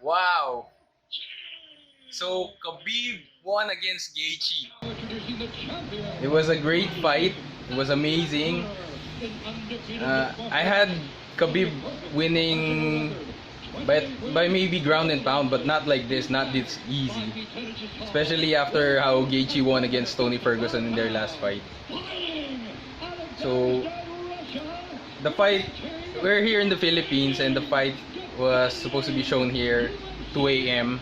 Wow. So Khabib won against Gaethje. It was a great fight. It was amazing. I had Khabib winning by maybe ground and pound, but not like this, not this easy. Especially after how Gaethje won against Tony Ferguson in their last fight. So the fight, we're here in the Philippines, and the fight was supposed to be shown here 2 a.m.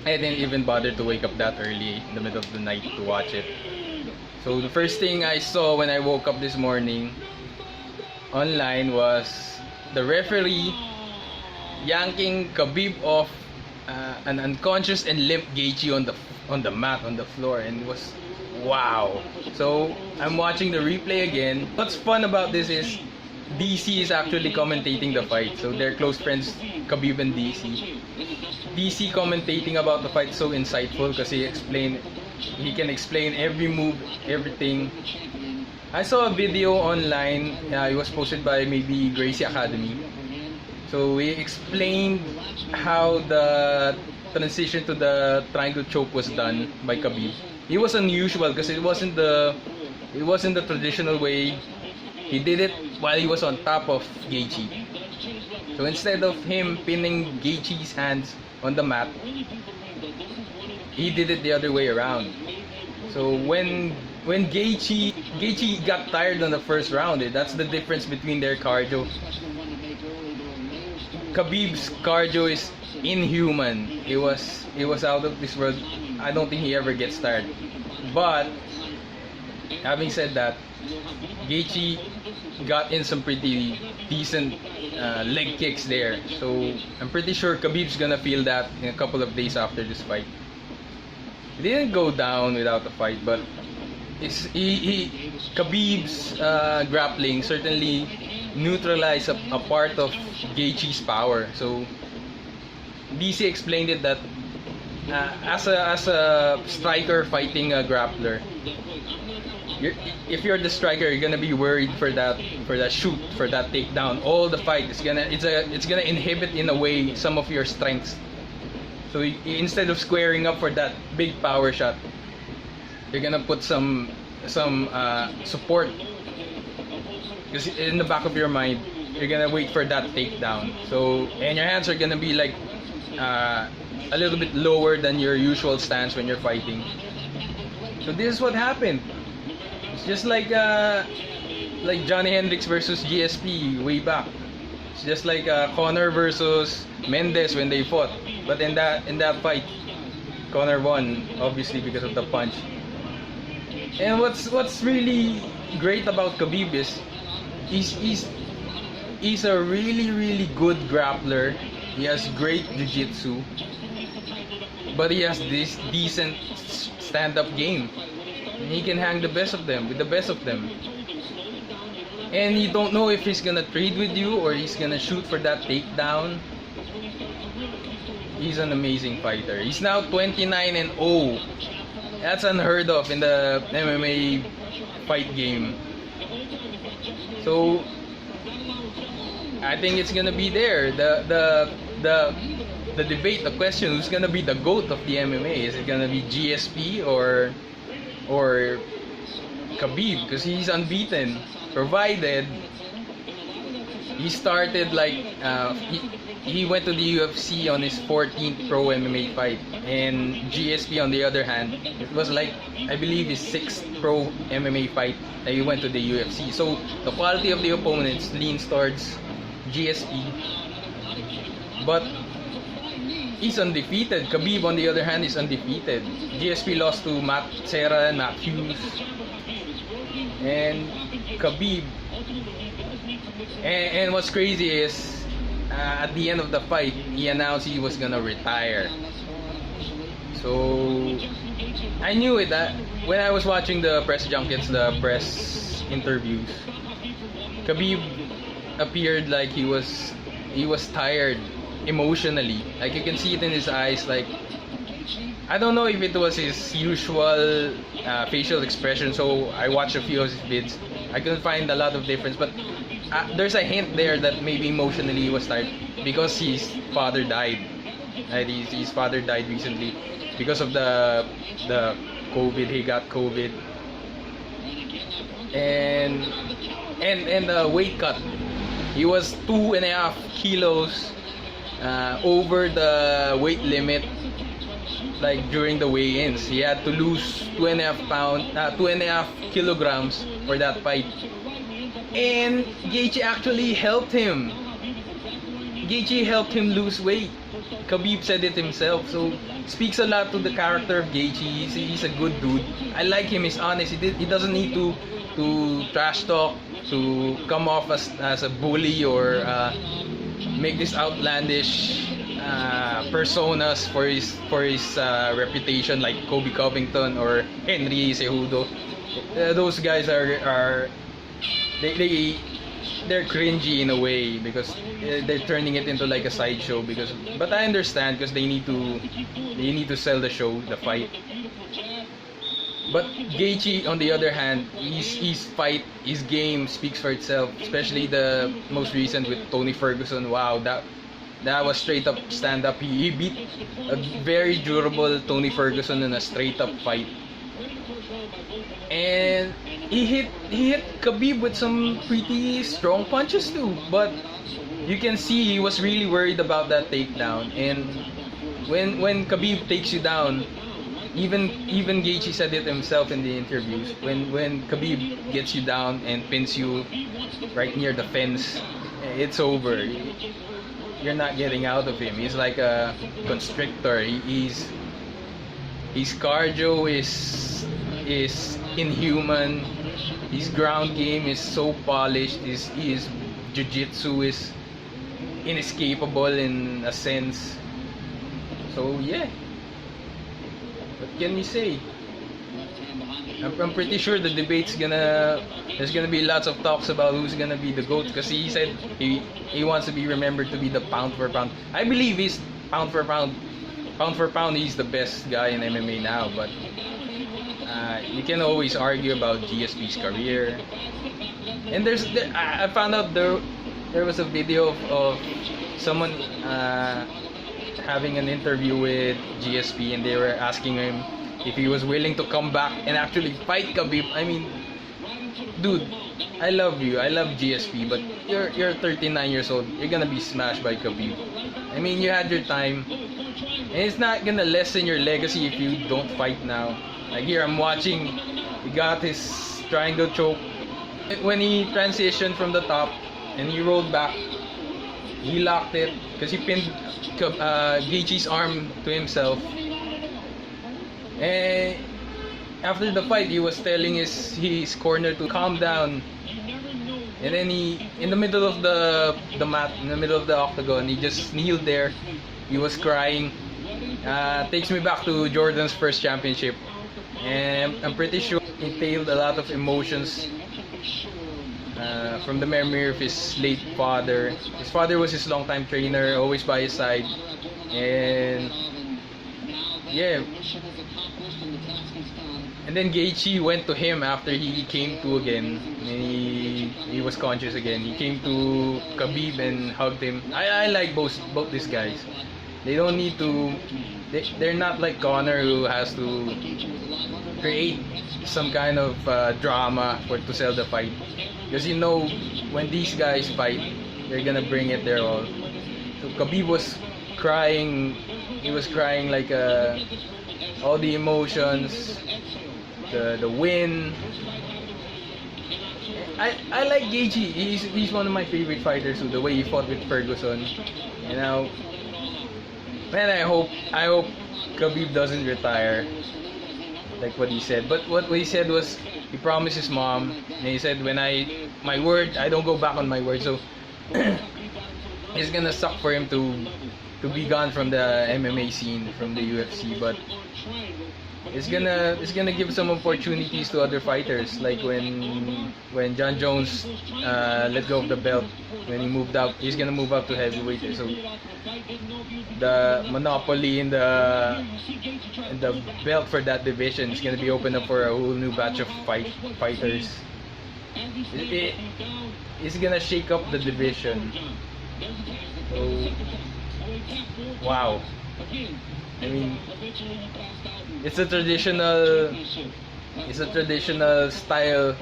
I didn't even bother to wake up that early in the middle of the night to watch it. So the first thing I saw when I woke up this morning online was the referee yanking Khabib off an unconscious and limp Gaethje on the mat, on the floor, and it was wow. So I'm watching the replay again. What's fun about this is DC is actually commentating the fight, so they're close friends, Khabib and DC. DC commentating about the fight so insightful because he can explain every move, everything. I saw a video online, it was posted by maybe Gracie Academy. So he explained how the transition to the triangle choke was done by Khabib. It was unusual because it wasn't the traditional way. He did it while he was on top of Gaethje. So instead of him pinning Gaethje's hands on the mat, he did it the other way around. So when Gaethje got tired on the first round, that's the difference between their cardio. Khabib's cardio is inhuman. It was out of this world. I don't think he ever gets tired. But having said that, Gaethje got in some pretty decent leg kicks there. So I'm pretty sure Khabib's gonna feel that in a couple of days after this fight. He didn't go down without a fight, but Khabib's grappling certainly neutralized a part of Gaethje's power. So DC explained it that as a striker fighting a grappler, if you're the striker, you're gonna be worried for that shoot, for that takedown. All the fight it's gonna inhibit in a way some of your strengths. So instead of squaring up for that big power shot, you're gonna put some support, because in the back of your mind you're gonna wait for that takedown. So, and your hands are gonna be like a little bit lower than your usual stance when you're fighting. So this is what happened. It's just like Johnny Hendricks versus GSP way back. It's just like Conor versus Mendes when they fought. But in that fight, Conor won, obviously because of the punch. And what's really great about Khabib is he's a really good grappler. He has great jiu-jitsu, but he has this decent stand-up game. He can hang the best of them with the best of them. And you don't know if he's gonna trade with you or he's gonna shoot for that takedown. He's an amazing fighter. He's now 29-0. That's unheard of in the MMA fight game. So I think it's gonna be there. The debate, the question, who's gonna be the GOAT of the MMA? Is it gonna be GSP or Khabib? Because he's unbeaten, provided he started like he went to the UFC on his 14th pro MMA fight, and GSP on the other hand, it was like I believe his 6th pro MMA fight that he went to the UFC. So the quality of the opponents leans towards GSP, but he's undefeated. Khabib on the other hand is undefeated. GSP lost to Matt Serra and Matt Hughes, and Khabib. And what's crazy is at the end of the fight, he announced he was gonna retire. So I knew it when I was watching the press junkets, the press interviews. Khabib appeared like he was tired emotionally. Like you can see it in his eyes. Like I don't know if it was his usual facial expression. So I watched a few of his vids. I couldn't find a lot of difference, but there's a hint there that maybe emotionally he was tired because his father died. His father died recently because of the COVID. He got COVID, and the weight cut. He was 2.5 kilos over the weight limit. Like during the weigh-ins, he had to lose 2.5 kilograms for that fight. And Gaethje actually helped him. Gaethje helped him lose weight. Khabib said it himself. So speaks a lot to the character of Gaethje. He's a good dude. I like him. He's honest. He doesn't need to trash talk, to come off as a bully or make this outlandish personas for his reputation, like Kobe Covington or Henry Cejudo. Those guys are they're cringy in a way because they're turning it into like a sideshow. But I understand because they need to sell the show, the fight. But Gaethje, on the other hand, his fight, his game speaks for itself. Especially the most recent with Tony Ferguson. Wow, that was straight up stand up. He beat a very durable Tony Ferguson in a straight up fight. And he hit Khabib with some pretty strong punches too. But you can see he was really worried about that takedown. And when Khabib takes you down, even Gaethje said it himself in the interviews. When Khabib gets you down and pins you right near the fence, it's over. You're not getting out of him. He's like a constrictor. His cardio is inhuman. His ground game is so polished. His jiu-jitsu is inescapable in a sense. So yeah, what can we say? I'm pretty sure the debate's there's gonna be lots of talks about who's gonna be the GOAT, because he said he wants to be remembered to be the pound for pound. I believe he's pound for pound, he's the best guy in MMA now. But you can always argue about GSP's career. And I found out there was a video of someone having an interview with GSP, and they were asking him if he was willing to come back and actually fight Khabib. I mean, dude, I love you. I love GSP, but you're 39 years old. You're gonna be smashed by Khabib. I mean, you had your time, and it's not gonna lessen your legacy if you don't fight now. Like here, I'm watching. He got his triangle choke. When he transitioned from the top and he rolled back, he locked it because he pinned Gaethje's arm to himself. And after the fight, he was telling his corner to calm down. And then he, in the middle of the mat, in the middle of the octagon, he just kneeled there. He was crying. Takes me back to Jordan's first championship. And I'm pretty sure it entailed a lot of emotions from the memory of his late father. His father was his longtime trainer, always by his side. And yeah. And then Gaethje went to him after he came to again. And he was conscious again. He came to Khabib and hugged him. I like both these guys. They don't need to. They're not like Conor, who has to create some kind of drama to sell the fight. Because you know, when these guys fight, they're gonna bring it their all. So Khabib was crying. He was crying like all the emotions, the win. I like Gaethje. He's one of my favorite fighters too. The way he fought with Ferguson. You know, man, I hope Khabib doesn't retire, like what he said. But what he said was, he promised his mom, and he said, my word, I don't go back on my word. So it's gonna suck for him to be gone from the MMA scene, from the UFC. But it's gonna give some opportunities to other fighters, like when John Jones let go of the belt. When he moved up, he's gonna move up to heavyweight. So the monopoly in the belt for that division is gonna be opened up for a whole new batch of fighters. It's gonna shake up the division. So wow. I mean, it's a traditional style.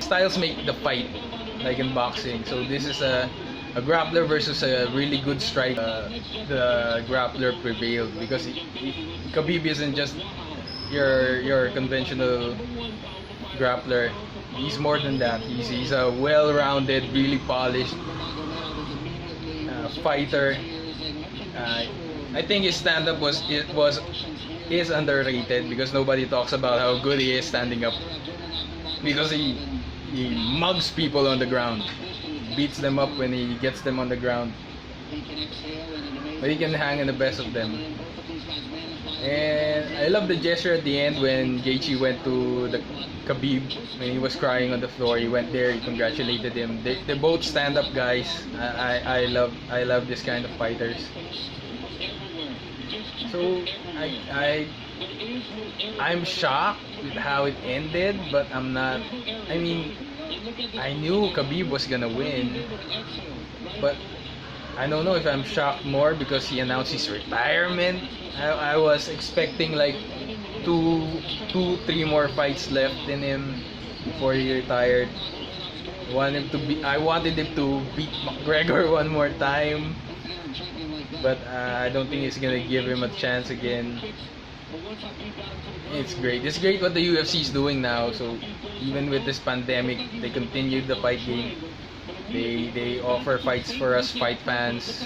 Styles make the fight, like in boxing. So this is a grappler versus a really good striker. The grappler prevailed because Khabib isn't just your conventional grappler. He's more than that. He's a well-rounded, really polished fighter. I think his stand-up is underrated because nobody talks about how good he is standing up. Because he mugs people on the ground, beats them up when he gets them on the ground. But he can hang in the best of them. And I love the gesture at the end when Gaethje went to the Khabib when he was crying on the floor. He went there, he congratulated him. They both stand-up guys. I love this kind of fighters. So I'm shocked with how it ended, but I'm not. I mean, I knew Khabib was gonna win, but I don't know if I'm shocked more because he announced his retirement. I was expecting like three more fights left in him before he retired. I wanted him to beat McGregor one more time, but I don't think he's gonna give him a chance again. It's great. It's great what the UFC is doing now. So even with this pandemic, they continued the fight game. They offer fights for us fight fans,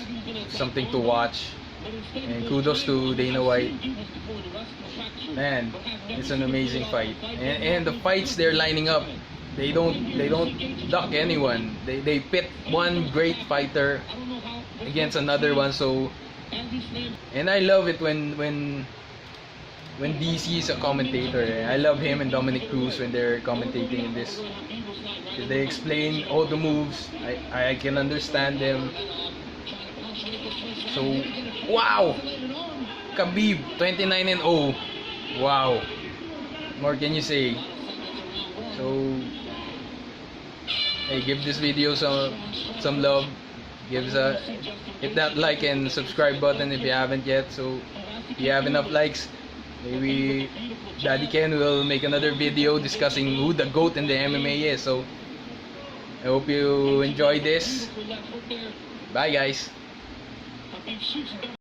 something to watch. And kudos to Dana White. Man, it's an amazing fight. And the fights they're lining up, they don't duck anyone. They pit one great fighter against another one. So, and I love it when DC is a commentator. I love him and Dominic Cruz when they're commentating in this. They explain all the moves. I can understand them. So, wow! Khabib, 29-0. Wow. More can you say? So, hey, give this video some love. Hit that like and subscribe button if you haven't yet. So, if you have enough likes, maybe Daddy Ken will make another video discussing who the GOAT in the MMA is. So, I hope you enjoy this. Bye, guys.